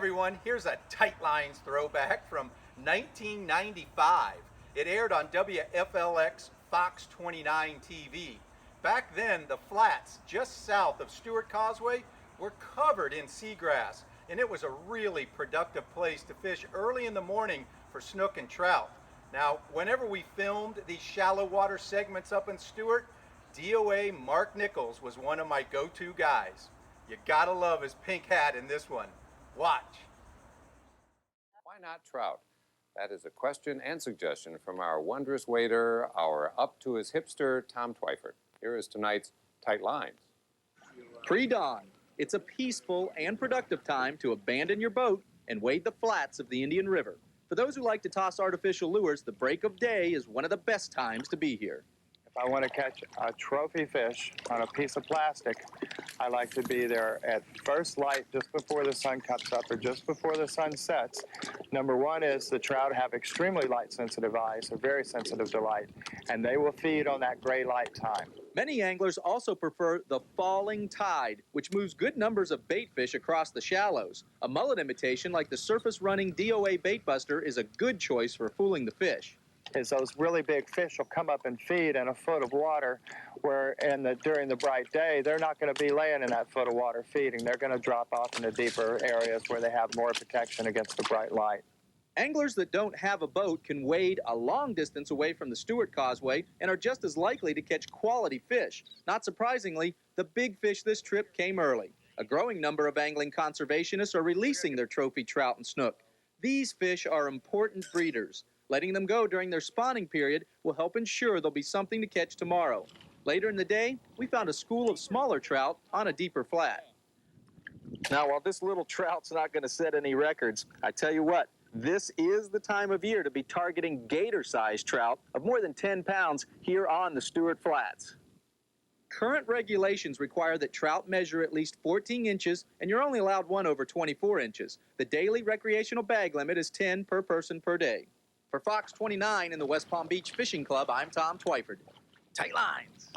everyone, here's a Tight Lines throwback from 1995. It aired on WFLX Fox 29 TV. Back then, the flats just south of Stuart Causeway were covered in seagrass, and it was a really productive place to fish early in the morning for snook and trout. Now, whenever we filmed these shallow water segments up in Stuart, DOA Mark Nichols was one of my go-to guys. You gotta love his pink hat in this one. Watch. Why not trout? That is a question and suggestion from our wondrous waiter, our up-to-his hipster, Tom Twyford. Here is tonight's Tight Lines. Pre-dawn. It's a peaceful and productive time to abandon your boat and wade the flats of the Indian River. For those who like to toss artificial lures, the break of day is one of the best times to be here. If I want to catch a trophy fish on a piece of plastic, I like to be there at first light just before the sun comes up or just before the sun sets. Number one is the trout have extremely light-sensitive eyes, they're very sensitive to light, and they will feed on that gray light time. Many anglers also prefer the falling tide, which moves good numbers of bait fish across the shallows. A mullet imitation like the surface-running DOA baitbuster is a good choice for fooling the fish. Is those really big fish will come up and feed in a foot of water where during the bright day, they're not going to be laying in that foot of water feeding. They're going to drop off into deeper areas where they have more protection against the bright light. Anglers that don't have a boat can wade a long distance away from the Stuart Causeway and are just as likely to catch quality fish. Not surprisingly, the big fish this trip came early. A growing number of angling conservationists are releasing their trophy trout and snook. These fish are important breeders. Letting them go during their spawning period will help ensure there'll be something to catch tomorrow. Later in the day, we found a school of smaller trout on a deeper flat. Now, while this little trout's not going to set any records, I tell you what, this is the time of year to be targeting gator-sized trout of more than 10 pounds here on the Stuart Flats. Current regulations require that trout measure at least 14 inches, and you're only allowed one over 24 inches. The daily recreational bag limit is 10 per person per day. For Fox 29 in the West Palm Beach Fishing Club, I'm Tom Twyford. Tight Lines.